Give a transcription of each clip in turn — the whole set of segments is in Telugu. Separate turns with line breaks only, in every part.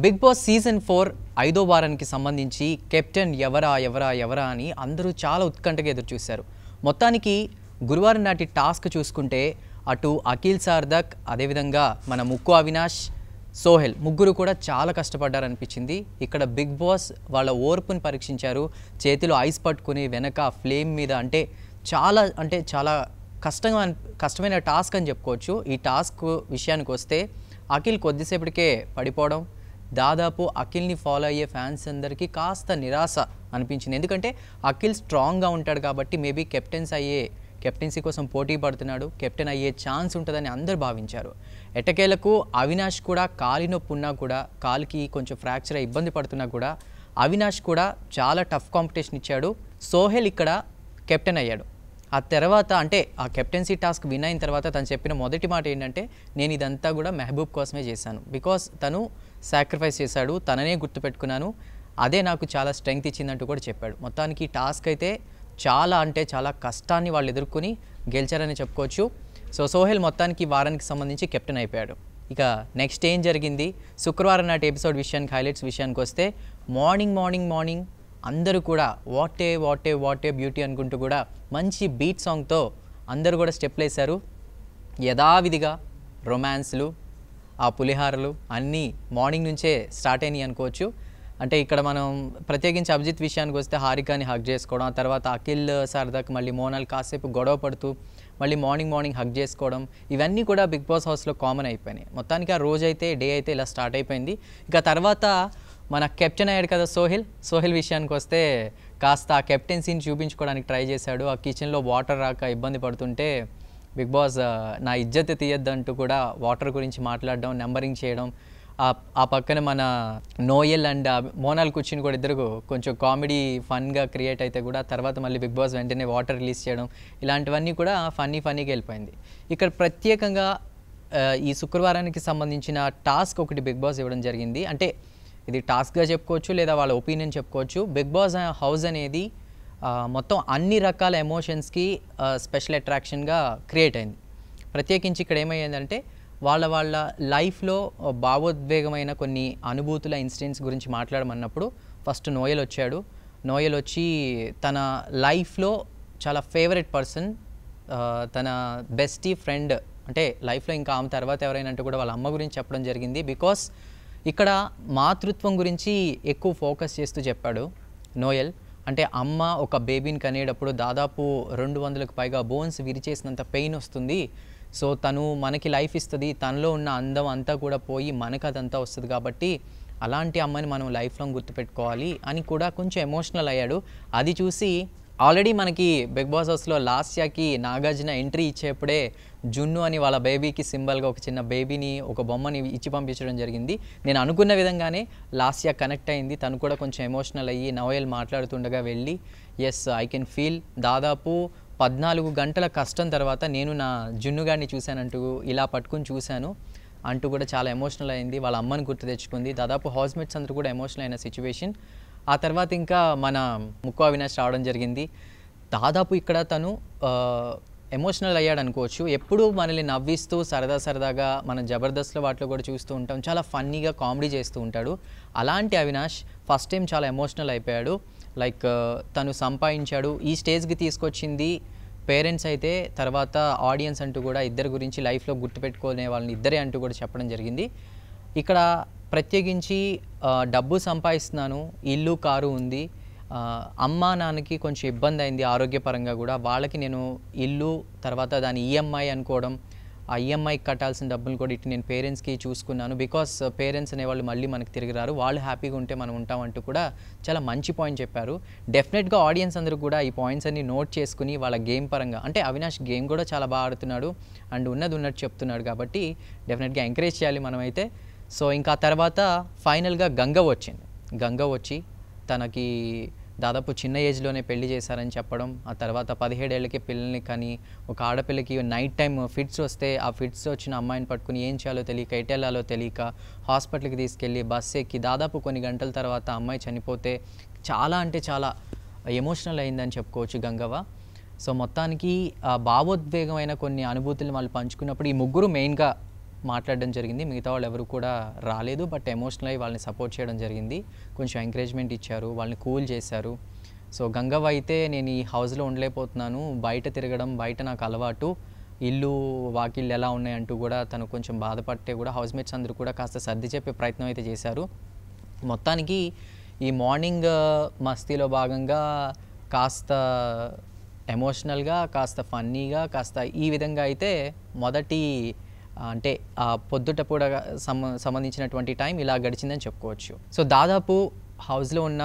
బిగ్ బాస్ సీజన్ 4 ఐదో వారానికి సంబంధించి కెప్టెన్ ఎవరా అని అందరూ చాలా ఉత్కంఠగా ఎదురు చూశారు. మొత్తానికి గురువారం నాటి టాస్క్ చూసుకుంటే అటు అఖిల్ సార్దక్, అదేవిధంగా మన ముక్కు అవినాష్, సోహెల్ ముగ్గురు కూడా చాలా కష్టపడ్డారనిపించింది. ఇక్కడ బిగ్ బాస్ వాళ్ళ ఓర్పుని పరీక్షించారు. చేతిలో ఐస్ పట్టుకుని వెనక ఫ్లేమ్ మీద అంటే చాలా కష్టమైన టాస్క్ అని చెప్పుకోవచ్చు. ఈ టాస్క్ విషయానికి వస్తే అఖిల్ కొద్దిసేపటికే పడిపోవడం, దాదాపు అఖిల్ని ఫాలో అయ్యే ఫ్యాన్స్ అందరికీ కాస్త నిరాశ అనిపించింది. ఎందుకంటే అఖిల్ స్ట్రాంగ్గా ఉంటాడు కాబట్టి మేబీ కెప్టెన్సీ కోసం పోటీ పడుతున్నాడు, కెప్టెన్ అయ్యే ఛాన్స్ ఉంటుందని అందరూ భావించారు. ఎట్టకేలకు అవినాష్ కూడా కాలి నొప్పి ఉన్నా కూడా, కాలికి కొంచెం ఫ్రాక్చర్ అయ్యి ఇబ్బంది పడుతున్నా కూడా అవినాష్ కూడా చాలా టఫ్ కాంపిటీషన్ ఇచ్చాడు. సోహెల్ ఇక్కడ కెప్టెన్ అయ్యాడు. ఆ తర్వాత అంటే ఆ కెప్టెన్సీ టాస్క్ విన్ అయిన తర్వాత తను చెప్పిన మొదటి మాట ఏంటంటే, నేను ఇదంతా కూడా మెహబూబ్ కోసమే చేశాను, బికాస్ తను సాక్రిఫైస్ చేశాడు, తననే గుర్తుపెట్టుకున్నాను, అదే నాకు చాలా స్ట్రెంగ్త్ ఇచ్చిందంటూ కూడా చెప్పాడు. మొత్తానికి టాస్క్ అయితే చాలా కష్టాన్ని వాళ్ళు ఎదుర్కొని గెలిచారని చెప్పుకోవచ్చు. సో సోహెల్ మొత్తానికి వారానికి సంబంధించి కెప్టెన్ అయిపోయాడు. ఇక నెక్స్ట్ ఏం జరిగింది, శుక్రవారం నాటి ఎపిసోడ్ విషయానికి, హైలైట్స్ విషయానికి వస్తే మార్నింగ్ అందరూ కూడా వాట్ ఏ బ్యూటీ అనుకుంటూ కూడా మంచి బీట్ సాంగ్తో అందరూ కూడా స్టెప్లు వేశారు. యథావిధిగా రొమాన్స్లు, ఆ పులిహారలు అన్నీ మార్నింగ్ నుంచే స్టార్ట్ అయినాయి అనుకోవచ్చు. అంటే ఇక్కడ మనం ప్రత్యేకించి అభిజిత్ విషయానికి వస్తే హారికాని హగ్ చేసుకోవడం, ఆ తర్వాత అఖిల్ సార్దక్ మళ్ళీ మోనాల్ కాసేపు గొడవ పడుతూ మళ్ళీ మార్నింగ్ హగ్ చేసుకోవడం, ఇవన్నీ కూడా బిగ్ బాస్ హౌస్లో కామన్ అయిపోయినాయి. మొత్తానికి ఆ రోజైతే డే అయితే ఇలా స్టార్ట్ అయిపోయింది. ఇక తర్వాత మన కెప్టెన్ అయ్యాడు కదా సోహెల్ విషయానికి వస్తే కాస్త ఆ కెప్టెన్సీని చూపించుకోవడానికి ట్రై చేశాడు. ఆ కిచెన్లో వాటర్ రాక ఇబ్బంది పడుతుంటే బిగ్ బాస్ నా ఇజ్జత్ తీయద్దంటూ కూడా వాటర్ గురించి మాట్లాడడం, నెంబరింగ్ చేయడం, ఆ పక్కన మన నోయల్ అండ్ మోనాల్ కూర్చుని కూడా ఇద్దరు కొంచెం కామెడీ ఫన్గా క్రియేట్ అయితే కూడా తర్వాత మళ్ళీ బిగ్ బాస్ వెంటనే వాటర్ రిలీజ్ చేయడం, ఇలాంటివన్నీ కూడా ఫన్నీగా వెళ్ళిపోయింది. ఇక్కడ ప్రత్యేకంగా ఈ శుక్రవారానికి సంబంధించిన టాస్క్ ఒకటి బిగ్ బాస్ ఇవ్వడం జరిగింది. అంటే ఇది టాస్క్గా చెప్పుకోవచ్చు లేదా వాళ్ళ ఒపీనియన్ చెప్పుకోవచ్చు. బిగ్ బాస్ హౌస్ అనేది మొత్తం అన్ని రకాల ఎమోషన్స్కి స్పెషల్ అట్రాక్షన్గా క్రియేట్ అయింది. ప్రత్యేకించి ఇక్కడ ఏమైందంటే వాళ్ళ లైఫ్లో భావోద్వేగమైన కొన్ని అనుభూతుల ఇన్సిడెంట్స్ గురించి మాట్లాడమన్నప్పుడు ఫస్ట్ నోయల్ వచ్చాడు. నోయల్ వచ్చి తన లైఫ్లో చాలా ఫేవరెట్ పర్సన్, తన బెస్టీ ఫ్రెండ్, అంటే లైఫ్లో ఇంకా ఆమె తర్వాత ఎవరైనా అంటే కూడా వాళ్ళ అమ్మ గురించి చెప్పడం జరిగింది. బికాస్ ఇక్కడ మాతృత్వం గురించి ఎక్కువ ఫోకస్ చేస్తూ చెప్పాడు నోయల్. అంటే అమ్మ ఒక బేబీని కనేటప్పుడు దాదాపు 200కు పైగా బోన్స్ విరిచేసినంత పెయిన్ వస్తుంది. సో తను మనకి లైఫ్ ఇస్తుంది, తనలో ఉన్న అందం అంతా కూడా పోయి మనకు అదంతా వస్తుంది, కాబట్టి అలాంటి అమ్మని మనం లైఫ్ లాంగ్ గుర్తుపెట్టుకోవాలి అని కూడా కొంచెం ఎమోషనల్ అయ్యాడు. అది చూసి ఆల్రెడీ మనకి బిగ్ బాస్ హౌస్లో లాస్యాకి నాగార్జున ఎంట్రీ ఇచ్చేప్పుడే జున్ను అని వాళ్ళ బేబీకి సింబల్గా ఒక చిన్న బేబీని, ఒక బొమ్మని ఇచ్చి పంపించడం జరిగింది. నేను అనుకున్న విధంగానే లాస్యా కనెక్ట్ అయింది. తను కూడా కొంచెం ఎమోషనల్ అయ్యి నోయల్ మాట్లాడుతుండగా వెళ్ళి ఎస్ ఐ కెన్ ఫీల్, దాదాపు 14 గంటల కష్టం తర్వాత నేను నా జున్నుగాడిని చూశానంటూ ఇలా పట్టుకుని చూశాను అంటూ కూడా చాలా ఎమోషనల్ అయింది. వాళ్ళ అమ్మని గుర్తు తెచ్చుకుంది. దాదాపు హౌస్మేట్స్ అందరూ కూడా ఎమోషనల్ అయిన సిచ్యువేషన్. ఆ తర్వాత ఇంకా మన ముక్కు అవినాష్ రావడం జరిగింది. దాదాపు ఇక్కడ తను ఎమోషనల్ అయ్యాడు అనుకోవచ్చు. ఎప్పుడు మనల్ని నవ్విస్తూ సరదాగా మనం జబర్దస్త్లో వాటిలో కూడా చూస్తూ ఉంటాం, చాలా ఫన్నీగా కామెడీ చేస్తూ ఉంటాడు. అలాంటి అవినాష్ ఫస్ట్ టైం చాలా ఎమోషనల్ అయిపోయాడు. లైక్ తను సంపాదించాడు, ఈ స్టేజ్కి తీసుకొచ్చింది పేరెంట్స్ అయితే, తర్వాత ఆడియన్స్ అంటూ కూడా ఇద్దరి గురించి లైఫ్లో గుర్తుపెట్టుకునే వాళ్ళని ఇద్దరే అంటూ కూడా చెప్పడం జరిగింది. ఇక్కడ ప్రత్యేకించి డబ్బు సంపాదిస్తున్నాను, ఇల్లు కారు ఉంది, అమ్మ నాన్నకి కొంచెం ఇబ్బంది అయింది ఆరోగ్యపరంగా కూడా, వాళ్ళకి నేను ఇల్లు తర్వాత దాని ఈఎంఐ అనుకోవడం, ఆ ఈఎంఐ కట్టాల్సిన డబ్బులు కూడా ఇటు నేను పేరెంట్స్కి చూసుకున్నాను, బికాస్ పేరెంట్స్ అనేవాళ్ళు మళ్ళీ మనకి తిరిగి రారు, వాళ్ళు హ్యాపీగా ఉంటే మనం ఉంటామంటూ కూడా చాలా మంచి పాయింట్ చెప్పారు. డెఫినెట్గా ఆడియన్స్ అందరూ కూడా ఈ పాయింట్స్ అన్ని నోట్ చేసుకుని వాళ్ళ గేమ్ పరంగా, అంటే అవినాష్ గేమ్ కూడా చాలా బాగా ఆడుతున్నాడు అండ్ ఉన్నట్టు చెప్తున్నాడు కాబట్టి డెఫినెట్గా ఎంకరేజ్ చేయాలి మనమైతే. సో ఇంకా తర్వాత ఫైనల్గా గంగ వచ్చి తనకి దాదాపు చిన్న ఏజ్లోనే పెళ్లి చేశారని చెప్పడం, ఆ తర్వాత 17 ఏళ్ళకి పిల్లల్ని కానీ, ఒక ఆడపిల్లకి నైట్ టైం ఫిట్స్ వస్తే ఆ ఫిట్స్ వచ్చిన అమ్మాయిని పట్టుకుని ఏం చేయాలో తెలియక, ఎటు వెళ్ళాలో తెలియక హాస్పిటల్కి తీసుకెళ్ళి బస్సు ఎక్కి దాదాపు కొన్ని గంటల తర్వాత అమ్మాయి చనిపోతే చాలా ఎమోషనల్ అయిందని చెప్పుకోవచ్చు గంగవ్వ. సో మొత్తానికి భావోద్వేగమైన కొన్ని అనుభూతులు వాళ్ళు పంచుకున్నప్పుడు ఈ ముగ్గురు మెయిన్గా మాట్లాడడం జరిగింది. మిగతా వాళ్ళు ఎవరు కూడా రాలేదు. బట్ ఎమోషనల్ అయ్యి వాళ్ళని సపోర్ట్ చేయడం జరిగింది. కొంచెం ఎంకరేజ్మెంట్ ఇచ్చారు, వాళ్ళని కూల్ చేశారు. సో గంగవ్వ అయితే నేను ఈ హౌస్లో ఉండలేకపోతున్నాను, బయట తిరగడం, బయట నాకు అలవాటు, ఇల్లు వాకిళ్ళు ఎలా ఉన్నాయంటూ కూడా తను కొంచెం బాధపడితే కూడా హౌస్మేట్స్ అందరూ కూడా కాస్త సర్ది చెప్పే ప్రయత్నం అయితే చేశారు. మొత్తానికి ఈ మార్నింగ్ మస్తీలో భాగంగా కాస్త ఎమోషనల్గా, కాస్త ఫన్నీగా, కాస్త ఈ విధంగా అయితే మొదటి అంటే పొద్దుట పూట సంబంధించినటువంటి టైం ఇలా గడిచిందని చెప్పుకోవచ్చు. సో దాదాపు హౌస్లో ఉన్న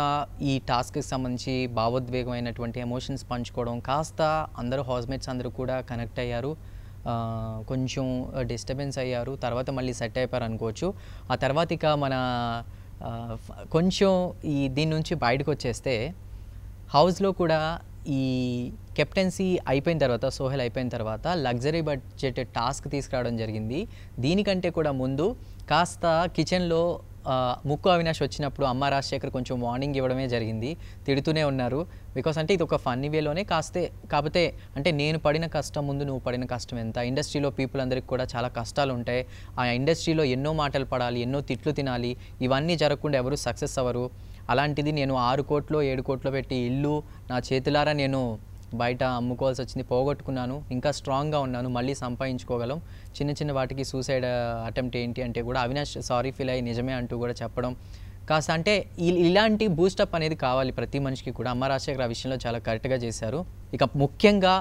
ఈ టాస్క్కి సంబంధించి భావోద్వేగమైనటువంటి ఎమోషన్స్ పంచుకోవడం, కాస్త అందరూ హౌస్మేట్స్ అందరూ కూడా కనెక్ట్ అయ్యారు, కొంచెం డిస్టర్బెన్స్ అయ్యారు, తర్వాత మళ్ళీ సెట్ అయిపోయారు అనుకోవచ్చు. ఆ తర్వాత ఇక మన కొంచెం ఈ దీని నుంచి బయటకు వచ్చేస్తే హౌస్లో కూడా ఈ కెప్టెన్సీ అయిపోయిన తర్వాత, సోహెల్ అయిపోయిన తర్వాత లగ్జరీ బడ్జెట్ టాస్క్ తీసుకురావడం జరిగింది. దీనికంటే కూడా ముందు కాస్త కిచెన్లో ముక్కు అవినాష్ వచ్చినప్పుడు అమ్మ రాజశేఖర్ కొంచెం వార్నింగ్ ఇవ్వడమే జరిగింది. తిడుతూనే ఉన్నారు. బికాస్ అంటే ఇది ఒక ఫన్నీ వేలోనే కాకపోతే అంటే నేను పడిన కష్టం ముందు నువ్వు పడిన కష్టం ఎంత, ఇండస్ట్రీలో పీపుల్ అందరికీ కూడా చాలా కష్టాలు ఉంటాయి, ఆ ఇండస్ట్రీలో ఎన్నో మాటలు పడాలి, ఎన్నో తిట్లు తినాలి, ఇవన్నీ జరగకుండా ఎవరు సక్సెస్ అవ్వరు. అలాంటిది నేను 6 కోట్లు 7 కోట్లు పెట్టి ఇల్లు నా చేతులారా నేను బయట అమ్ముకోవాల్సి వచ్చింది, పోగొట్టుకున్నాను, ఇంకా స్ట్రాంగ్గా ఉన్నాను, మళ్ళీ సంపాదించుకోగలం, చిన్న చిన్న వాటికి సూసైడ్ అటెంప్ట్ ఏంటి అంటే కూడా అవినాష్ సారీ ఫీల్ అయ్యి నిజమే అంటూ కూడా చెప్పడం, కాస్త అంటే ఇలాంటి బూస్టప్ అనేది కావాలి ప్రతి మనిషికి కూడా. అమ్మ రాజశేఖర్ ఆ విషయంలో చాలా కరెక్ట్గా చేశారు. ఇక ముఖ్యంగా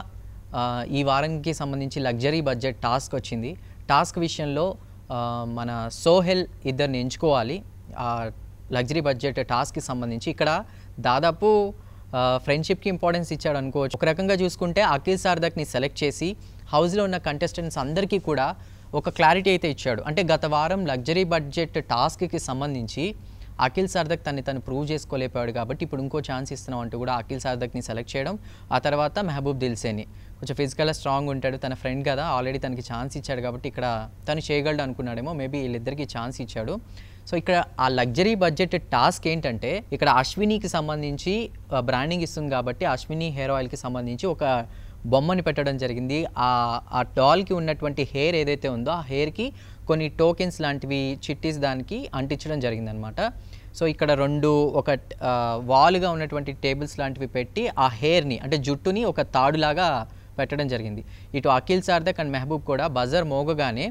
ఈ వారానికి సంబంధించి లగ్జరీ బడ్జెట్ టాస్క్ వచ్చింది. టాస్క్ విషయంలో మన సోహెల్ ఇద్దరిని ఎంచుకోవాలి ఆ లగ్జరీ బడ్జెట్ టాస్క్కి సంబంధించి. ఇక్కడ దాదాపు ఫ్రెండ్షిప్కి ఇంపార్టెన్స్ ఇచ్చాడు అనుకోవచ్చు. ఒక రకంగా చూసుకుంటే అఖిల్ సార్దక్ని సెలెక్ట్ చేసి హౌస్లో ఉన్న కంటెస్టెంట్స్ అందరికీ కూడా ఒక క్లారిటీ అయితే ఇచ్చాడు. అంటే గత వారం లగ్జరీ బడ్జెట్ టాస్క్కి సంబంధించి అఖిల్ సార్దక్ తను ప్రూవ్ చేసుకోలేకపోయాడు కాబట్టి ఇప్పుడు ఇంకో ఛాన్స్ ఇస్తున్నాం అంటూ కూడా అఖిల్ సార్దక్ని సెలెక్ట్ చేయడం. ఆ తర్వాత మెహబూబ్ దిల్సేని కొంచెం ఫిజికల్గా స్ట్రాంగ్ ఉంటాడు, తన ఫ్రెండ్ కదా, ఆల్రెడీ తనకి ఛాన్స్ ఇచ్చాడు కాబట్టి ఇక్కడ తను చేయగలడు అనుకున్నాడేమో, మేబీ వీళ్ళిద్దరికీ ఛాన్స్ ఇచ్చాడు. సో ఇక్కడ ఆ లగ్జరీ బడ్జెట్ టాస్క్ ఏంటంటే ఇక్కడ అశ్వినికి సంబంధించి బ్రాండింగ్ ఇస్తుంది కాబట్టి అశ్విని హెయిర్ ఆయిల్కి సంబంధించి ఒక బొమ్మని పెట్టడం జరిగింది. ఆ డాల్కి ఉన్నటువంటి హెయిర్ ఏదైతే ఉందో ఆ హెయిర్కి కొన్ని టోకెన్స్ లాంటివి చిట్టీస్ దానికి అంటించడం జరిగిందనమాట. సో ఇక్కడ ఒక వాలుగా ఉన్నటువంటి టేబుల్స్ లాంటివి పెట్టి ఆ హెయిర్ని అంటే జుట్టుని ఒక తాడులాగా పెట్టడం జరిగింది. ఇటు అఖిల్ సార్దక్ అండ్ మెహబూబ్ కూడా బజర్ మోగగానే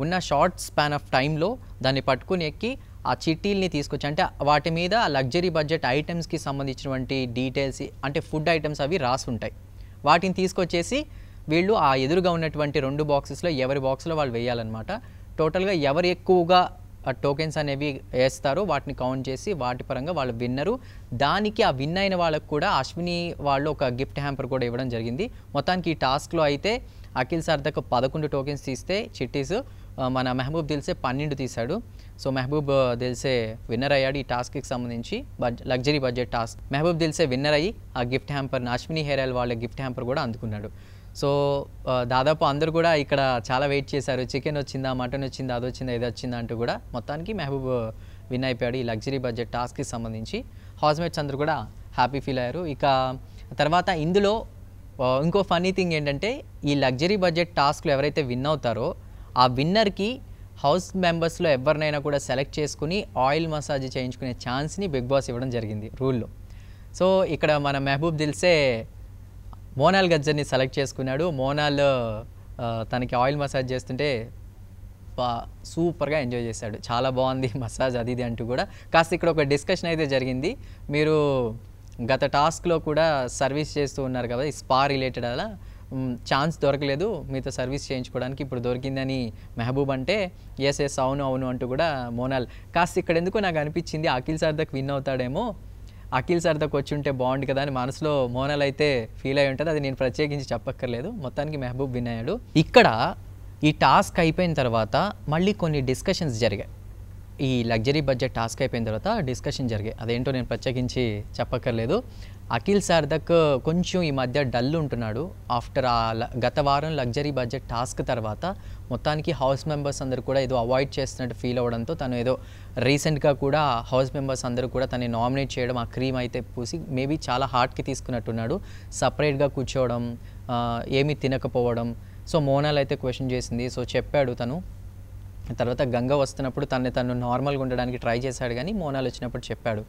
ఉన్న షార్ట్ స్పాన్ ఆఫ్ టైంలో దాన్ని పట్టుకుని ఎక్కి ఆ చిట్టీల్ని తీసుకొచ్చి అంటే వాటి మీద లగ్జరీ బడ్జెట్ ఐటమ్స్కి సంబంధించినటువంటి డీటెయిల్స్ అంటే ఫుడ్ ఐటమ్స్ అవి రాసి ఉంటాయి. వాటిని తీసుకొచ్చేసి వీళ్ళు ఆ ఎదురుగా ఉన్నటువంటి 2 బాక్సెస్లో ఎవరి బాక్స్లో వాళ్ళు వేయాలన్నమాట. టోటల్గా ఎవరు ఎక్కువగా టోకెన్స్ అనేవి వేస్తారో వాటిని కౌంట్ చేసి వాటి పరంగా వాళ్ళు విన్నరు. దానికి ఆ విన్ అయిన వాళ్ళకు కూడా అశ్విని వాళ్ళు ఒక గిఫ్ట్ హ్యాంపర్ కూడా ఇవ్వడం జరిగింది. మొత్తానికి ఈ టాస్క్లో అయితే అఖిల్ సార్దక్ 11 టోకెన్స్ తీస్తే చిట్టీస్, మన మెహబూబ్ దిల్సే 12 తీశాడు. సో మెహబూబ్ దిల్సే విన్నర్ అయ్యాడు ఈ టాస్క్కి సంబంధించి luxury budget task. Mehaboob Dilse winner అయ్యి ఆ గిఫ్ట్ హ్యాంపర్ని అశ్విని హెయిర్ ఆయిల్ వాళ్ళ గిఫ్ట్ హ్యాంపర్ కూడా అందుకున్నాడు. సో దాదాపు అందరూ కూడా ఇక్కడ చాలా వెయిట్ చేశారు, చికెన్ వచ్చిందా, మటన్ వచ్చిందా, అది వచ్చిందా, ఇది వచ్చిందా అంటూ కూడా. మొత్తానికి మెహబూబ్ విన్ అయిపోయాడు ఈ లగ్జరీ బడ్జెట్ టాస్క్కి సంబంధించి. హౌస్మేట్స్ అందరూ కూడా హ్యాపీ ఫీల్ అయ్యారు. ఇక తర్వాత ఇందులో ఇంకో ఫన్నీ థింగ్ ఏంటంటే ఈ లగ్జరీ బడ్జెట్ టాస్క్లో ఎవరైతే విన్ అవుతారో ఆ విన్నర్కి హౌస్ మెంబర్స్లో ఎవరినైనా కూడా సెలెక్ట్ చేసుకుని ఆయిల్ మసాజ్ చేయించుకునే ఛాన్స్ని బిగ్ బాస్ ఇవ్వడం జరిగింది రూల్లో. సో ఇక్కడ మన మెహబూబ్ దిల్సే మోనాల్ గజ్జర్ని సెలెక్ట్ చేసుకున్నాడు. మోనాల్ తనకి ఆయిల్ మసాజ్ చేస్తుంటే సూపర్గా ఎంజాయ్ చేశాడు, చాలా బాగుంది మసాజ్ అది ఇది అంటూ కూడా. కాస్త ఇక్కడ ఒక డిస్కషన్ అయితే జరిగింది, మీరు గత టాస్క్లో కూడా సర్వీస్ చేస్తూ ఉన్నారు కదా ఈ స్పా రిలేటెడ్, అలా ఛాన్స్ దొరకలేదు మీతో సర్వీస్ చేయించుకోవడానికి, ఇప్పుడు దొరికిందని మెహబూబ్ అంటే ఎస్ అవును అవును అంటూ కూడా మోనాల్. కాస్త ఇక్కడ ఎందుకో నాకు అనిపించింది అఖిల్ సార్దక్ విన్ అవుతాడేమో, అఖిల్ సార్దక్ వచ్చి ఉంటే బాగుండు కదా అని మనసులో మోనాల్ అయితే ఫీల్ అయి ఉంటుంది, అది నేను ప్రత్యేకించి చెప్పక్కర్లేదు. మొత్తానికి మెహబూబ్ విన్ అయ్యాడు. ఇక్కడ ఈ టాస్క్ అయిపోయిన తర్వాత మళ్ళీ కొన్ని డిస్కషన్స్ జరిగాయి. ఈ లగ్జరీ బడ్జెట్ టాస్క్ అయిపోయిన తర్వాత డిస్కషన్ జరిగాయి, అదేంటో నేను ప్రత్యేకించి చెప్పక్కర్లేదు. అఖిల్ సార్దక్ కొంచెం ఈ మధ్య డల్ ఉంటున్నాడు ఆఫ్టర్ గత వారం లగ్జరీ బడ్జెట్ టాస్క్ తర్వాత. మొత్తానికి హౌస్ మెంబర్స్ అందరూ కూడా ఏదో అవాయిడ్ చేస్తున్నట్టు ఫీల్ అవ్వడంతో తను ఏదో రీసెంట్గా కూడా హౌస్ మెంబర్స్ అందరూ కూడా తనని నామినేట్ చేయడం, ఆ క్రీమ్ అయితే పూసి మేబీ చాలా హార్ట్కి తీసుకున్నట్టున్నాడు. సపరేట్గా కూర్చోవడం, ఏమీ తినకపోవడం. సో మోనాల్ అయితే క్వశ్చన్ చేసింది. సో చెప్పాడు తను తర్వాత గంగ వస్తున్నప్పుడు తను నార్మల్గా ఉండడానికి ట్రై చేశాడు, కానీ మోనాల్ వచ్చినప్పుడు చెప్పాడు,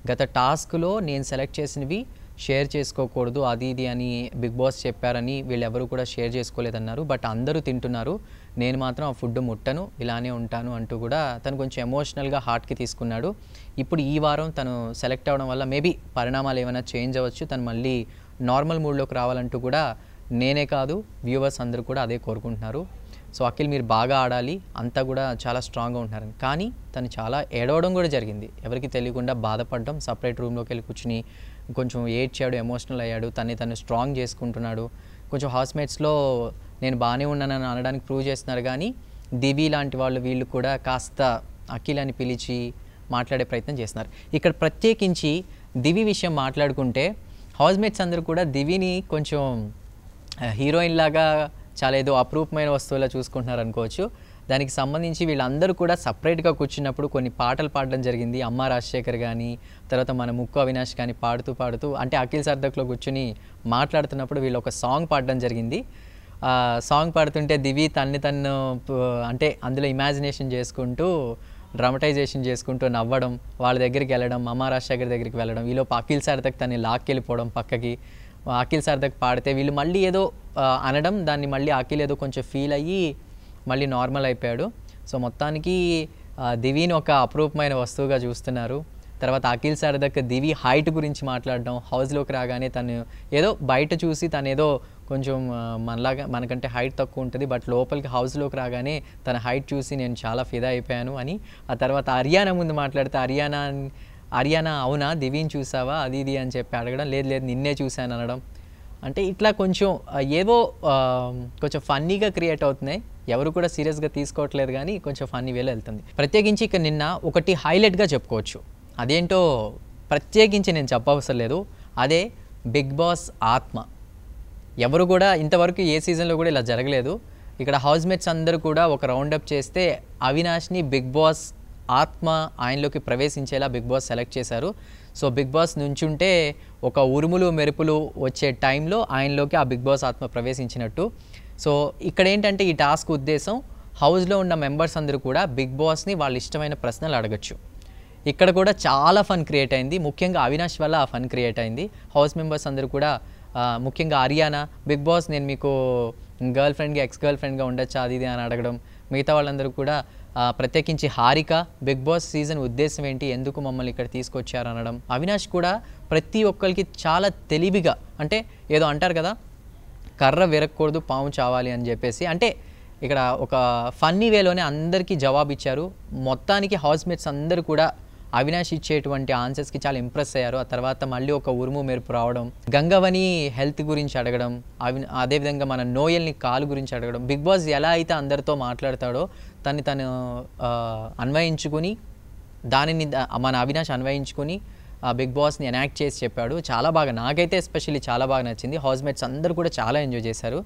గత టాస్క్లో నేను సెలెక్ట్ చేసినవి షేర్ చేసుకోకూడదు అది ఇది అని బిగ్ బాస్ చెప్పారని వీళ్ళెవరూ కూడా షేర్ చేసుకోలేదన్నారు. బట్ అందరూ తింటున్నారు, నేను మాత్రం ఆ ఫుడ్ ముట్టను, ఇలానే ఉంటాను అంటూ కూడా తను కొంచెం ఎమోషనల్గా హార్ట్కి తీసుకున్నాడు. ఇప్పుడు ఈ వారం తను సెలెక్ట్ అవ్వడం వల్ల మేబీ పరిణామాలు ఏమైనా చేంజ్ అవ్వచ్చు, తను మళ్ళీ నార్మల్ మూడ్లోకి రావాలంటూ కూడా నేనే కాదు వ్యూవర్స్ అందరూ కూడా అదే కోరుకుంటున్నారు. సో అఖిల్ మీరు బాగా ఆడాలి, అంతా కూడా చాలా స్ట్రాంగ్గా ఉంటున్నారు. కానీ తను చాలా ఏడవడం కూడా జరిగింది, ఎవరికి తెలియకుండా బాధపడడం, సపరేట్ రూమ్లోకి వెళ్ళి కూర్చుని కొంచెం ఏడ్చాడు, ఎమోషనల్ అయ్యాడు, తను స్ట్రాంగ్ చేసుకుంటున్నాడు. కొంచెం హౌస్మేట్స్లో నేను బాగానే ఉన్నానని అనడానికి ప్రూవ్ చేస్తున్నారు, కానీ దివి లాంటి వాళ్ళు వీళ్ళు కూడా కాస్త అఖిల్ అని పిలిచి మాట్లాడే ప్రయత్నం చేస్తున్నారు. ఇక్కడ ప్రత్యేకించి దివి విషయం మాట్లాడుకుంటే హౌస్మేట్స్ అందరూ కూడా దివిని కొంచెం హీరోయిన్ లాగా చాలా ఏదో అపరూపమైన వస్తువులా చూసుకుంటున్నారు అనుకోవచ్చు. దానికి సంబంధించి వీళ్ళందరూ కూడా సపరేట్గా కూర్చున్నప్పుడు కొన్ని పాటలు పాడడం జరిగింది. అమ్మ రాజశేఖర్ కానీ, తర్వాత మన ముక్కు అవినాష్ కానీ పాడుతూ అంటే అఖిల్ సర్దక్లో కూర్చుని మాట్లాడుతున్నప్పుడు వీళ్ళు ఒక సాంగ్ పాడడం జరిగింది. సాంగ్ పాడుతుంటే దివి తను అంటే అందులో ఇమాజినేషన్ చేసుకుంటూ డ్రామటైజేషన్ చేసుకుంటూ నవ్వడం, వాళ్ళ దగ్గరికి వెళ్ళడం, అమ్మ రాజశేఖర్ దగ్గరికి వెళ్ళడం, ఈలోపు అఖిల్ సర్దక్ తన్ని లాక్కెళ్ళిపోవడం పక్కకి. అఖిల్ సర్దక్ పాడితే వీళ్ళు మళ్ళీ ఏదో అనడం, దాన్ని మళ్ళీ అఖిల్ ఏదో కొంచెం ఫీల్ అయ్యి మళ్ళీ నార్మల్ అయిపోయాడు. సో మొత్తానికి దివిని ఒక అపరూపమైన వస్తువుగా చూస్తున్నారు. తర్వాత అఖిల్ సర్దక్ దివి హైట్ గురించి మాట్లాడడం, హౌస్లోకి రాగానే తను ఏదో బయట చూసి తను ఏదో కొంచెం మనకంటే హైట్ తక్కువ ఉంటుంది, బట్ లోపలికి హౌస్లోకి రాగానే తన హైట్ చూసి నేను చాలా ఫిదా అయిపోయాను అని. ఆ తర్వాత అరియానా ముందు మాట్లాడితే అరియానా అవునా దివిని చూసావా అది ఇది అని చెప్పి అడగడం, లేదు నిన్నే చూశాను అనడం. అంటే ఇట్లా కొంచెం ఏవో కొంచెం ఫన్నీగా క్రియేట్ అవుతున్నాయి, ఎవరు కూడా సీరియస్గా తీసుకోవట్లేదు, కానీ కొంచెం ఫన్నీ వేలో వెళ్తుంది. ప్రత్యేకించి ఇక నిన్న ఒకటి హైలైట్గా చెప్పుకోవచ్చు, అదేంటో ప్రత్యేకించి నేను చెప్పవసరం లేదు, అదే బిగ్ బాస్ ఆత్మ. ఎవరు కూడా ఇంతవరకు ఏ సీజన్లో కూడా ఇలా జరగలేదు. ఇక్కడ హౌస్మేట్స్ అందరూ కూడా ఒక రౌండప్ చేస్తే అవినాష్ని బిగ్ బాస్ ఆత్మ ఆయనలోకి ప్రవేశించేలా బిగ్ బాస్ సెలెక్ట్ చేశారు. సో బిగ్ బాస్ నుంచుంటే ఒక ఉరుములు మెరుపులు వచ్చే టైంలో ఆయనలోకి ఆ బిగ్ బాస్ ఆత్మ ప్రవేశించినట్టు. సో ఇక్కడ ఏంటంటే ఈ టాస్క్ ఉద్దేశం హౌస్లో ఉన్న మెంబర్స్ అందరూ కూడా బిగ్ బాస్ని వాళ్ళ ఇష్టమైన ప్రశ్నలు అడగచ్చు. ఇక్కడ కూడా చాలా ఫన్ క్రియేట్ అయింది, ముఖ్యంగా అవినాష్ వల్ల ఆ ఫన్ క్రియేట్ అయింది. హౌస్ మెంబర్స్ అందరూ కూడా ముఖ్యంగా అరియానా బిగ్ బాస్ నేను మీకు గర్ల్ ఫ్రెండ్గా ఎక్స్ గర్ల్ ఫ్రెండ్గా ఉండొచ్చా అది ఇది అని అడగడం, మిగతా వాళ్ళందరూ కూడా ప్రత్యేకించి హారిక బిగ్ బాస్ సీజన్ ఉద్దేశం ఏంటి, ఎందుకు మమ్మల్ని ఇక్కడ తీసుకొచ్చారు అనడం. అవినాష్ కూడా ప్రతి ఒక్కరికి చాలా తెలివిగా, అంటే ఏదో అంటారు కదా కర్ర విరగకూడదు పాము చావాలి అని చెప్పేసి, అంటే ఇక్కడ ఒక ఫన్నీ వేలోనే అందరికీ జవాబు ఇచ్చారు. మొత్తానికి హౌస్మేట్స్ అందరూ కూడా అవినాష్ ఇచ్చేటువంటి ఆన్సర్స్కి చాలా ఇంప్రెస్ అయ్యారు. ఆ తర్వాత మళ్ళీ ఒక ఉరుము మెరుపు రావడం, గంగవని హెల్త్ గురించి అడగడం, అదేవిధంగా మన నోయల్ని కాలు గురించి అడగడం. బిగ్ బాస్ ఎలా అయితే అందరితో మాట్లాడతాడో తను అన్వయించుకొని దానిని మన అవినాష్ అన్వయించుకొని బిగ్ బాస్ని ఎనాక్ట్ చేసి చెప్పాడు. చాలా బాగా, నాకైతే ఎస్పెషల్లీ చాలా బాగా నచ్చింది. హౌస్మేట్స్ అందరూ కూడా చాలా ఎంజాయ్ చేశారు.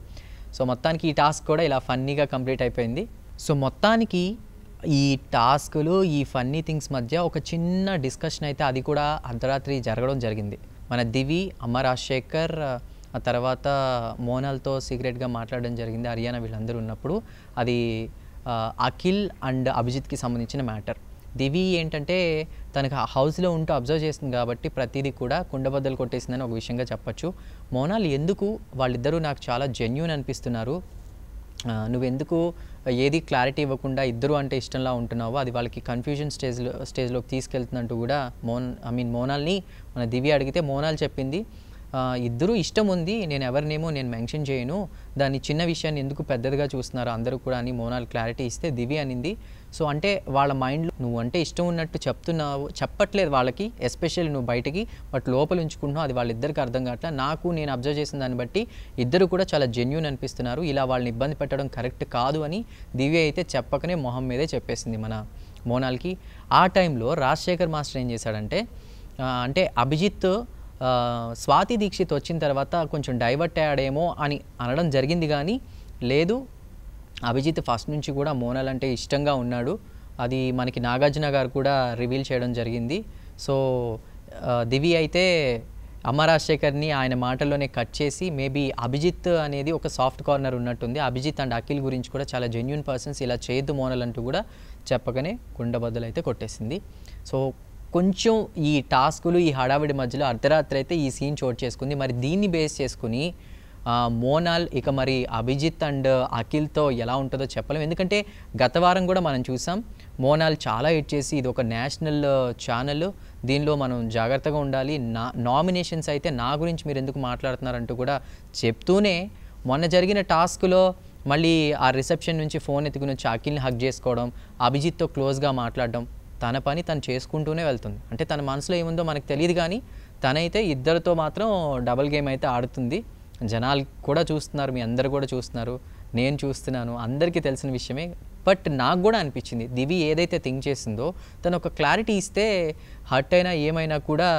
సో మొత్తానికి ఈ టాస్క్ కూడా ఇలా ఫన్నీగా కంప్లీట్ అయిపోయింది. సో మొత్తానికి ఈ టాస్కులు ఈ ఫన్నీ థింగ్స్ మధ్య ఒక చిన్న డిస్కషన్ అయితే అది కూడా అర్ధరాత్రి జరగడం జరిగింది. మన దివి, అమ్మ రాజశేఖర్, ఆ తర్వాత మోనాల్తో సీక్రెట్గా మాట్లాడడం జరిగింది అరియానా వీళ్ళందరూ ఉన్నప్పుడు. అది అఖిల్ అండ్ అభిజిత్కి సంబంధించిన మ్యాటర్. దివి ఏంటంటే తనకు హౌస్లో ఉంటూ అబ్జర్వ్ చేస్తుంది కాబట్టి ప్రతిదీ కూడా కుండబద్దలు కొట్టేసిందని ఒక విషయంగా చెప్పచ్చు. మోనాల్ ఎందుకు వాళ్ళిద్దరూ నాకు చాలా జెన్యూన్ అనిపిస్తున్నారు, నువ్వెందుకు ఏది క్లారిటీ ఇవ్వకుండా ఇద్దరు అంటే ఇష్టంలా ఉంటున్నావో అది వాళ్ళకి కన్ఫ్యూజన్ స్టేజ్లోకి తీసుకెళ్తుందంటూ కూడా మోనాల్ని మన దివి అడిగితే మోనాల్ చెప్పింది, ఇద్దరు ఇష్టం ఉంది, నేను ఎవరినేమో నేను మెన్షన్ చేయను, దాన్ని చిన్న విషయాన్ని ఎందుకు పెద్దదిగా చూస్తున్నారు అందరూ కూడా అని మోనాల్ క్లారిటీ ఇస్తే దివి అనింది. సో అంటే వాళ్ళ మైండ్లో నువ్వు అంటే ఇష్టం ఉన్నట్టు చెప్తున్నావు, చెప్పట్లేదు వాళ్ళకి, ఎస్పెషల్లీ నువ్వు బయటికి, బట్ లోపల ఉంచుకుంటున్నావు, అది వాళ్ళిద్దరికి అర్థం కావట్లేదు. నాకు నేను అబ్జర్వ్ చేసిన దాన్ని బట్టి ఇద్దరు కూడా చాలా జెన్యూన్ అనిపిస్తున్నారు, ఇలా వాళ్ళని ఇబ్బంది పెట్టడం కరెక్ట్ కాదు అని దివి అయితే చెప్పకనే మొహం మీదే చెప్పేసింది మన మోనాల్కి. ఆ టైంలో రాజశేఖర్ మాస్టర్ ఏం చేశాడంటే, అంటే అభిజిత్ స్వాతి దీక్షిత్ వచ్చిన తర్వాత కొంచెం డైవర్ట్ అయ్యాడేమో అని అనడం జరిగింది, కానీ లేదు, అభిజిత్ ఫస్ట్ నుంచి కూడా మోనాల్ అంటే ఇష్టంగా ఉన్నాడు, అది మనకి నాగార్జున గారు కూడా రివీల్ చేయడం జరిగింది. సో దివి అయితే అమ్మ రాజశేఖర్ని ఆయన మాటల్లోనే కట్ చేసి మేబీ అభిజిత్ అనేది ఒక సాఫ్ట్ కార్నర్ ఉన్నట్టుంది. అభిజిత్ అండ్ అఖిల్ గురించి కూడా చాలా జెన్యూన్ పర్సన్స్, ఇలా చేయొద్దు మోనల్ అంటూ కూడా చెప్పగానే కుండబద్దలు అయితే కొట్టేసింది. సో కొంచెం ఈ టాస్కులు ఈ హడావిడి మధ్యలో అర్ధరాత్రి అయితే ఈ సీన్ చోటు చేసుకుంది. మరి దీన్ని బేస్ చేసుకుని మోనాల్ ఇక మరి అభిజిత్ అండ్ అఖిల్తో ఎలా ఉంటుందో చెప్పలేం. ఎందుకంటే గత వారం కూడా మనం చూసాం మోనాల్ చాలా హిట్ చేసి ఇది ఒక నేషనల్ ఛానల్, దీనిలో మనం జాగ్రత్తగా ఉండాలి, నామినేషన్స్ అయితే నా గురించి మీరు ఎందుకు మాట్లాడుతున్నారంటూ కూడా చెప్తూనే మొన్న జరిగిన టాస్క్లో మళ్ళీ ఆ రిసెప్షన్ నుంచి ఫోన్ ఎత్తుకుని వచ్చి అఖిల్ని హగ్ చేసుకోవడం, అభిజిత్తో క్లోజ్గా మాట్లాడడం, తన పని తను చేసుకుంటూనే వెళ్తుంది. అంటే తన మనసులో ఏముందో మనకు తెలియదు, కానీ తనైతే ఇద్దరితో మాత్రం డబుల్ గేమ్ అయితే ఆడుతుంది. జనాలు కూడా చూస్తున్నారు, మీ అందరు కూడా చూస్తున్నారు, నేను చూస్తున్నాను, అందరికీ తెలిసిన విషయమే. బట్ నాకు కూడా అనిపించింది దివి ఏదైతే థింక్ చేసిందో తను ఒక క్లారిటీ ఇస్తే హర్ట్ అయినా ఏమైనా కూడా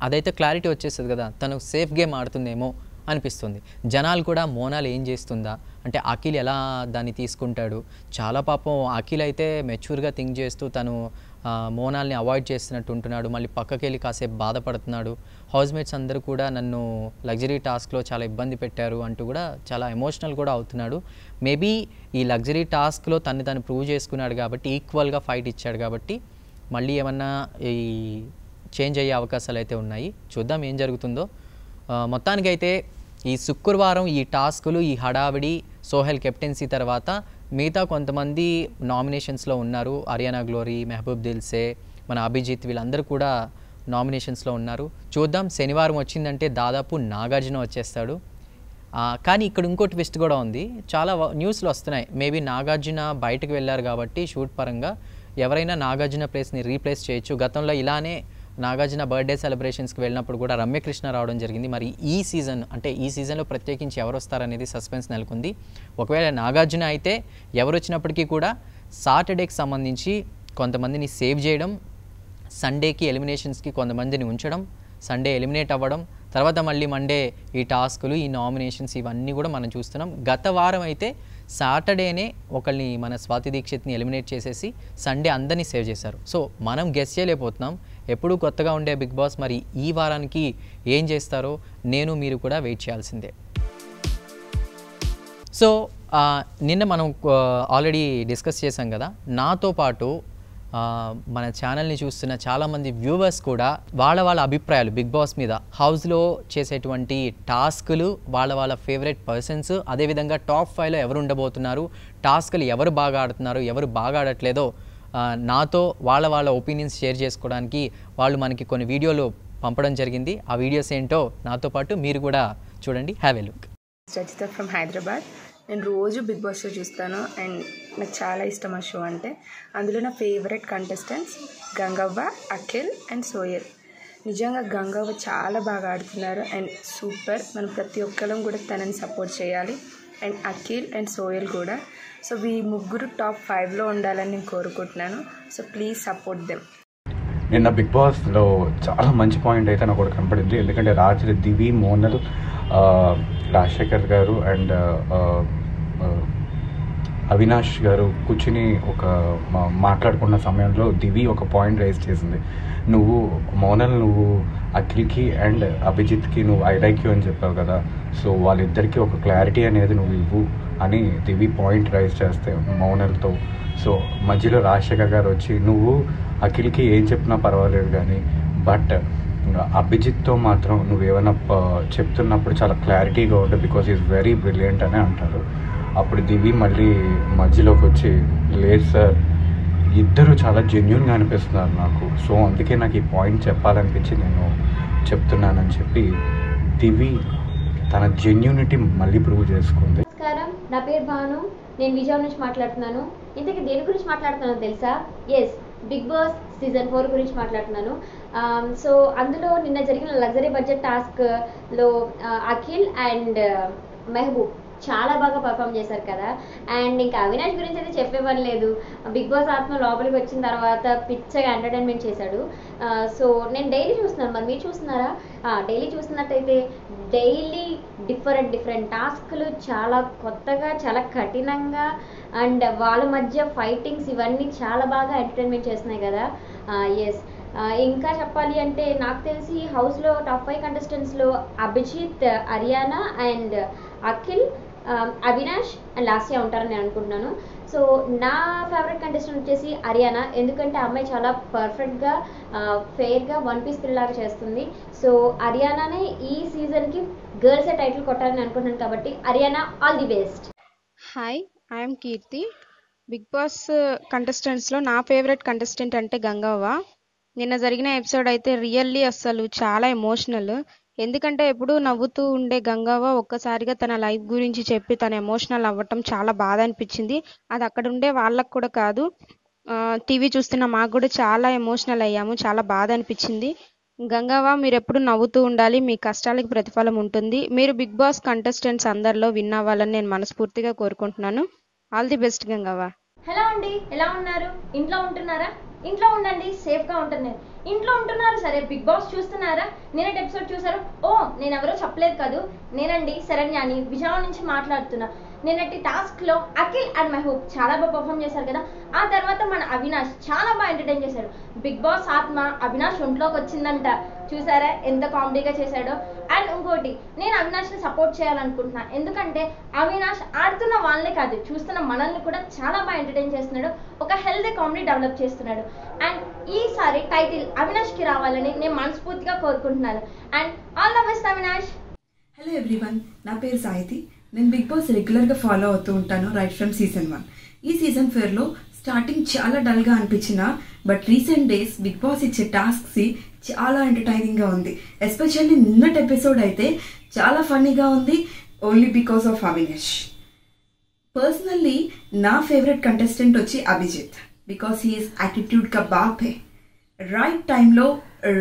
అదైతే క్లారిటీ వచ్చేస్తుంది కదా, తను సేఫ్ గేమ్ ఆడుతుందేమో అనిపిస్తుంది. జనాలు కూడా మోనాల్ ఏం చేస్తుందా అంటే అఖిల్ ఎలా దాన్ని తీసుకుంటాడు, చాలా పాపం అఖిల్ అయితే మెచ్యూర్గా థింక్ చేస్తూ తను మోనాల్ని అవాయిడ్ చేస్తున్నట్టు ఉంటున్నాడు, మళ్ళీ పక్కకి వెళ్ళి కాసేపు బాధపడుతున్నాడు. హౌస్మేట్స్ అందరూ కూడా నన్ను లగ్జరీ టాస్క్లో చాలా ఇబ్బంది పెట్టారు అంటూ కూడా చాలా ఎమోషనల్ కూడా అవుతున్నాడు. మేబీ ఈ లగ్జరీ టాస్క్లో తను ప్రూవ్ చేసుకున్నాడు కాబట్టి, ఈక్వల్గా ఫైట్ ఇచ్చాడు కాబట్టి మళ్ళీ ఏమన్నా ఈ చేంజ్ అయ్యే అవకాశాలు అయితే ఉన్నాయి. చూద్దాం ఏం జరుగుతుందో. మొత్తానికైతే ఈ శుక్రవారం ఈ టాస్కులు, ఈ హడావిడి, సోహెల్ కెప్టెన్సీ తర్వాత మిగతా కొంతమంది నామినేషన్స్లో ఉన్నారు. హర్యానా గ్లోరీ, మెహబూబ్ దిల్సే, మన అభిజిత్, వీళ్ళందరూ కూడా నామినేషన్స్లో ఉన్నారు. చూద్దాం, శనివారం వచ్చిందంటే దాదాపు నాగార్జున వచ్చేస్తాడు. కానీ ఇక్కడ ఇంకో ట్విస్ట్ కూడా ఉంది, చాలా న్యూస్లు వస్తున్నాయి. మేబీ నాగార్జున బయటకు వెళ్ళారు కాబట్టి షూట్ పరంగా ఎవరైనా నాగార్జున ప్లేస్ని రీప్లేస్ చేయొచ్చు. గతంలో ఇలానే నాగార్జున బర్త్డే సెలబ్రేషన్స్కి వెళ్ళినప్పుడు కూడా రమ్యకృష్ణ రావడం జరిగింది. మరి ఈ సీజన్లో ప్రత్యేకించి ఎవరు వస్తారనేది సస్పెన్స్ నెలకొంది. ఒకవేళ నాగార్జున అయితే ఎవరు వచ్చినప్పటికీ కూడా సాటర్డేకి సంబంధించి కొంతమందిని సేవ్ చేయడం, సండేకి ఎలిమినేషన్స్కి కొంతమందిని ఉంచడం, సండే ఎలిమినేట్ అవ్వడం, తర్వాత మళ్ళీ మండే ఈ టాస్కులు, ఈ నామినేషన్స్, ఇవన్నీ కూడా మనం చూస్తున్నాం. గత వారం అయితే సాటర్డేనే ఒకళ్ళని, మన స్వాతి దీక్షిత్ని ఎలిమినేట్ చేసేసి సండే అందరినీ సేవ్ చేశారు. సో మనం గెస్ చేయలేకపోతున్నాం, ఎప్పుడూ కొత్తగా ఉండే బిగ్ బాస్ మరి ఈ వారానికి ఏం చేస్తారో మీరు కూడా వెయిట్ చేయాల్సిందే. సో నిన్న మనం ఆల్రెడీ డిస్కస్ చేసాం కదా, నాతో పాటు మన ఛానల్ని చూస్తున్న చాలామంది వ్యూవర్స్ కూడా వాళ్ళ అభిప్రాయాలు బిగ్ బాస్ మీద, హౌస్లో చేసేటువంటి టాస్కులు, వాళ్ళ ఫేవరెట్ పర్సన్స్, అదేవిధంగా టాప్ 5లో ఎవరు ఉండబోతున్నారు, టాస్కులు ఎవరు బాగా ఆడుతున్నారు, ఎవరు బాగా ఆడట్లేదో నాతో వాళ్ళ ఒపీనియన్స్ షేర్ చేసుకోవడానికి వాళ్ళు మనకి కొన్ని వీడియోలు పంపడం జరిగింది. ఆ వీడియోస్ ఏంటో నాతో పాటు మీరు కూడా చూడండి. Have a look.
Rajitha from Hyderabad. నేను రోజు బిగ్ బాస్ షో చూస్తాను అండ్ నాకు చాలా ఇష్టం ఆ షో అంటే. అందులో నా favourite contestants Gangavva, Akhil and Sohel. నిజంగా గంగవ్వ చాలా బాగా ఆడుతున్నారు అండ్ సూపర్. మనం ప్రతి ఒక్కరం కూడా తనని సపోర్ట్ చేయాలి. అండ్ అఖిల్ అండ్ సోయల్ కూడా. సో ఈ ముగ్గురు టాప్ 5లో ఉండాలని నేను కోరుకుంటున్నాను. So please support them.
నిన్న బిగ్ బాస్లో చాలా మంచి పాయింట్ అయితే నాకు ఒకటి కనపడింది. ఎందుకంటే రాత్రి దివి, మోనల్, రాజశేఖర్ గారు అండ్ అవినాష్ గారు కూర్చుని మాట్లాడుకున్న సమయంలో దివి ఒక పాయింట్ రైజ్ చేసింది. మోనల్ నువ్వు అఖిల్కి అండ్ అభిజిత్కి నువ్వు ఐ లైక్ యూ అని చెప్పావు కదా, సో వాళ్ళిద్దరికీ ఒక క్లారిటీ అనేది నువ్వు ఇవ్వు అని దివి పాయింట్ రైజ్ చేస్తే మోనల్తో. సో మధ్యలో రాజశేఖర్ గారు వచ్చి నువ్వు అఖిల్కి ఏం చెప్పినా పర్వాలేదు కానీ బట్ అభిజిత్తో మాత్రం నువ్వేమైనా చెప్తున్నప్పుడు చాలా క్లారిటీగా ఉండే, బికాజ్ ఈజ్ వెరీ బ్రిలియంట్ అని అంటారు. అప్పుడు దివి మళ్ళీ మధ్యలోకి వచ్చి లేదు సార్, ఇద్దరు చాలా జెన్యూన్గా అనిపిస్తున్నారు నాకు, సో అందుకే నాకు ఈ పాయింట్ చెప్పాలనిపించి నేను చెప్తున్నానని చెప్పి దివి తన జెన్యూనిటీ మళ్ళీ ప్రూవ్ చేసుకుంది.
నమస్కారం, నా పేరు భాను, నేను విజయవాడ నుంచి మాట్లాడుతున్నాను. ఇంతకీ దేని గురించి మాట్లాడుతున్నాను తెలుసా? ఎస్, బిగ్ బాస్ సీజన్ 4 గురించి మాట్లాడుతున్నాను. సో అందులో నిన్న జరిగిన లగ్జరీ బడ్జెట్ టాస్క్లో అఖిల్ అండ్ మెహబూబ్ చాలా బాగా పర్ఫామ్ చేశారు కదా. అండ్ ఇంకా అవినాష్ గురించి అయితే చెప్పేవారు లేదు. బిగ్ బాస్ ఆత్మ లోపలికి వచ్చిన తర్వాత పిచ్చగా ఎంటర్టైన్మెంట్ చేశాడు. సో నేను డైలీ చూస్తున్నాను, మరి మీరు చూస్తున్నారా? డైలీ చూస్తున్నట్టయితే డైలీ డిఫరెంట్ టాస్క్లు, చాలా కొత్తగా, చాలా కఠినంగా, అండ్ వాళ్ళ మధ్య ఫైటింగ్స్, ఇవన్నీ చాలా బాగా ఎంటర్టైన్మెంట్ చేస్తున్నాయి కదా. ఎస్, ఇంకా చెప్పాలి అంటే నాకు తెలిసి హౌస్లో టాప్ 5 కంటెస్టెంట్స్లో అభిజిత్, అరియానా అండ్ అఖిల్, అవినాష్ అండ్ లాస్యా ఉంటారని నేను అనుకుంటున్నాను. సో నా ఫేవరెట్ కంటెస్టెంట్ వచ్చేసి అరియానా, ఎందుకంటే ఆ అమ్మాయి చాలా పర్ఫెక్ట్గా ఫెయిర్గా వన్ పీస్ పిల్లలాగా చేస్తుంది. సో అరియానానే ఈ సీజన్కి గర్ల్సే టైటిల్ కొట్టాలని అనుకుంటున్నాను కాబట్టి Ariyana, all the best.
Hi, I'm Keerthi. Bigg Boss కంటెస్టెంట్స్లో నా ఫేవరెట్ కంటెస్టెంట్ అంటే గంగవ్వ. నిన్న జరిగిన ఎపిసోడ్ అయితే రియల్లీ అస్సలు చాలా ఎమోషనల్. ఎందుకంటే ఎప్పుడూ నవ్వుతూ ఉండే గంగవ్వ ఒక్కసారిగా తన లైఫ్ గురించి చెప్పి తన ఎమోషనల్ అవ్వటం చాలా బాధ అనిపించింది. అది అక్కడ ఉండే వాళ్ళకు కూడా కాదు, టీవీ చూస్తున్న మాకు కూడా చాలా ఎమోషనల్ అయ్యాము. చాలా బాధ అనిపించింది. గంగవ్వ, మీరు ఎప్పుడు నవ్వుతూ ఉండాలి, మీ కష్టాలకు ప్రతిఫలం ఉంటుంది. మీరు బిగ్ బాస్ కంటెస్టెంట్స్ అందరిలో విన్ అవ్వాలని నేను మనస్ఫూర్తిగా కోరుకుంటున్నాను. All the best Gangavva.
Hello అండి, ఎలా ఉన్నారు? ఇంట్లో ఉంటున్నారా? ఇంట్లో ఉండండి, సేఫ్గా ఉంటుంది. ఇంట్లో ఉంటున్నారు సరే, బిగ్ బాస్ చూస్తున్నారా? నేనేటి ఎపిసోడ్ చూసారు? ఓ, నేను ఎవరో చెప్పలేదు కాదు, నేనండి శరణ్యాని, విజయవాడ నుంచి మాట్లాడుతున్నా. నేనటి టాస్క్లో అఖిల్ అండ్ మెహబూబ్ చాలా బాగా పర్ఫామ్ చేశారు కదా. ఆ తర్వాత మన అవినాష్ చాలా బాగా ఎంటర్టైన్ చేశాడు. బిగ్ బాస్ ఆత్మ అవినాష్ ఒంట్లోకి వచ్చిందంట, చూసారా ఎంత కామెడీగా చేశాడో. అండ్ ఇంకోటి, నేను అవినాష్ని సపోర్ట్ చేయాలనుకుంటున్నా, ఎందుకంటే అవినాష్ ఆడుతున్న వాళ్ళనే కాదు, చూస్తున్న మనల్ని కూడా చాలా బాగా ఎంటర్టైన్ చేస్తున్నాడు. ఒక హెల్దీ కామెడీ డెవలప్ చేస్తున్నాడు. అండ్ ఈసారి టైటిల్ అవినాష్కి రావాలని నేను మనస్ఫూర్తిగా కోరుకుంటున్నాను. And all the best Avinash.
Hello everyone, నా పేరు సాయితి. నేను బిగ్ బాస్ రెగ్యులర్గా ఫాలో అవుతూ ఉంటాను రైట్ ఫ్రమ్ సీజన్ 1. ఈ సీజన్ 4లో స్టార్టింగ్ చాలా డల్గా అనిపించిన, but recent days Bigg Boss ఇచ్చే టాస్క్స్ చాలా ఎంటర్టైనింగ్గా ఉంది. ఎస్పెషల్లీ నిన్నటి ఎపిసోడ్ అయితే చాలా ఫన్నీగా ఉంది, only because of Avinash. Personally నా ఫేవరెట్ కంటెస్టెంట్ వచ్చి అభిజిత్, బికాస్ హీఈస్ యాటిట్యూడ్ కా బాప్ హే. రైట్ టైంలో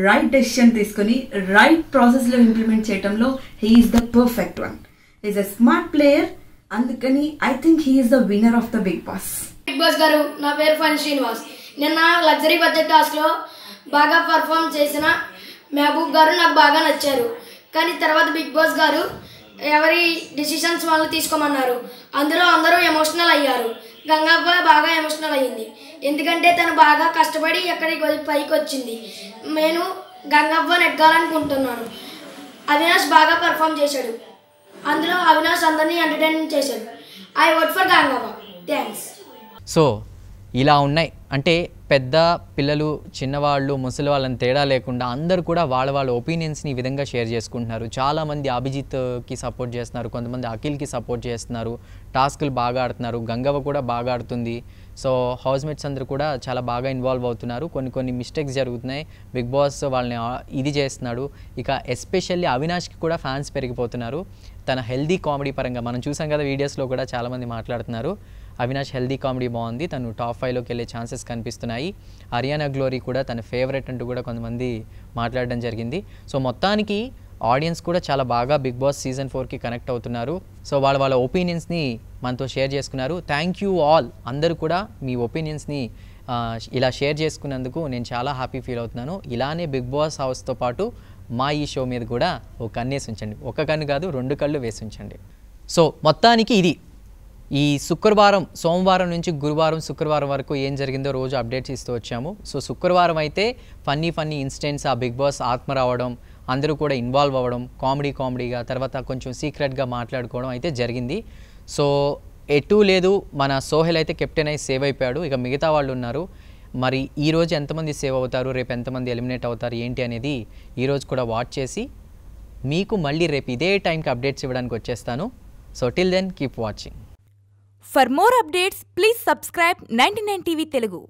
రైట్ డెసిషన్ తీసుకుని రైట్ ప్రాసెస్లో ఇంప్లిమెంట్ చేయడంలో he's the perfect one. Is a smart player, అందుకని I think he's the winner of the Bigg Boss.
Bigg Boss గారు, నా పేరు ఫన్ శ్రీనివాస్. నిన్న లగ్జరీ బడ్జెట్ టాస్క్లో బాగా పర్ఫామ్ చేసిన మెహబూబ్ గారు నాకు బాగా నచ్చారు. కానీ తర్వాత బిగ్ బాస్ గారు ఎవరి డిసిషన్స్ వాళ్ళు తీసుకోమన్నారు, అందులో అందరూ ఎమోషనల్ అయ్యారు. గంగవ్వ బాగా ఎమోషనల్ అయ్యింది, ఎందుకంటే తను బాగా కష్టపడి ఎక్కడికి పైకి వచ్చింది. నేను గంగవ్వ నెగ్గాలనుకుంటున్నాను. అవినాష్ బాగా పర్ఫామ్ చేశాడు, అందులో అవినాష్ అందరినీ ఎంటర్టైన్మెంట్ చేశాడు. I vote for Gangavva. Thanks.
So ఇలా ఉన్నాయి అంటే పెద్ద పిల్లలు, చిన్నవాళ్ళు, ముసలి వాళ్ళని తేడా లేకుండా అందరూ కూడా వాళ్ళ ఒపీనియన్స్ని ఈ విధంగా షేర్ చేసుకుంటున్నారు. చాలామంది అభిజిత్కి సపోర్ట్ చేస్తున్నారు, కొంతమంది అఖిల్కి సపోర్ట్ చేస్తున్నారు, టాస్కులు బాగా ఆడుతున్నారు, గంగవ్వ కూడా బాగా ఆడుతుంది. సో హౌస్మేట్స్ అందరూ కూడా చాలా బాగా ఇన్వాల్వ్ అవుతున్నారు. కొన్ని మిస్టేక్స్ జరుగుతున్నాయి, బిగ్ బాస్ వాళ్ళని ఇది చేస్తున్నాడు. ఇక ఎస్పెషల్లీ అవినాష్కి కూడా ఫ్యాన్స్ పెరిగిపోతున్నారు. తన హెల్దీ కామెడీ పరంగా మనం చూసాం కదా, వీడియోస్లో కూడా చాలామంది మాట్లాడుతున్నారు. అవినాష్ హెల్దీ కామెడీ బాగుంది, తను టాప్ 5లోకి వెళ్ళే ఛాన్సెస్ కనిపిస్తున్నాయి. అరియానా గ్లోరీ కూడా తన ఫేవరెట్ అంటూ కూడా కొంతమంది మాట్లాడడం జరిగింది. సో మొత్తానికి ఆడియన్స్ కూడా చాలా బాగా బిగ్ బాస్ సీజన్ 4కి కనెక్ట్ అవుతున్నారు. సో వాళ్ళ ఒపీనియన్స్ని మనతో షేర్ చేసుకున్నారు. థ్యాంక్ యూ ఆల్, అందరూ కూడా మీ ఒపీనియన్స్ని ఇలా షేర్ చేసుకున్నందుకు నేను చాలా హ్యాపీ ఫీల్ అవుతున్నాను. ఇలానే బిగ్ బాస్ హౌస్తో పాటు మా ఈ షో మీద కూడా ఒక కన్నేసి ఉంచండి, ఒక కన్ను కాదు 2 కళ్ళు వేసి ఉంచండి. సో మొత్తానికి ఇది ఈ శుక్రవారం, సోమవారం నుంచి గురువారం, శుక్రవారం వరకు ఏం జరిగిందో రోజు అప్డేట్స్ ఇస్తూ వచ్చాము. సో శుక్రవారం అయితే ఫన్నీ ఇన్సిడెంట్స్, ఆ బిగ్ బాస్ ఆత్మ రావడం, అందరూ కూడా ఇన్వాల్వ్ అవ్వడం, కామెడీగా, తర్వాత కొంచెం సీక్రెట్గా మాట్లాడుకోవడం అయితే జరిగింది. సో ఎటు లేదు, మన సోహెల్ అయితే కెప్టెన్ అయి సేవ్ అయిపోయాడు. ఇక మిగతా వాళ్ళు ఉన్నారు. మరి ఈరోజు ఎంతమంది సేవ్ అవుతారు, రేపు ఎంతమంది ఎలిమినేట్ అవుతారు ఏంటి అనేది ఈరోజు కూడా వాచ్ చేసి మీకు మళ్ళీ రేపు ఇదే టైంకి అప్డేట్స్ ఇవ్వడానికి వచ్చేస్తాను. So till then keep watching.
For more updates, please subscribe 99 TV Telugu.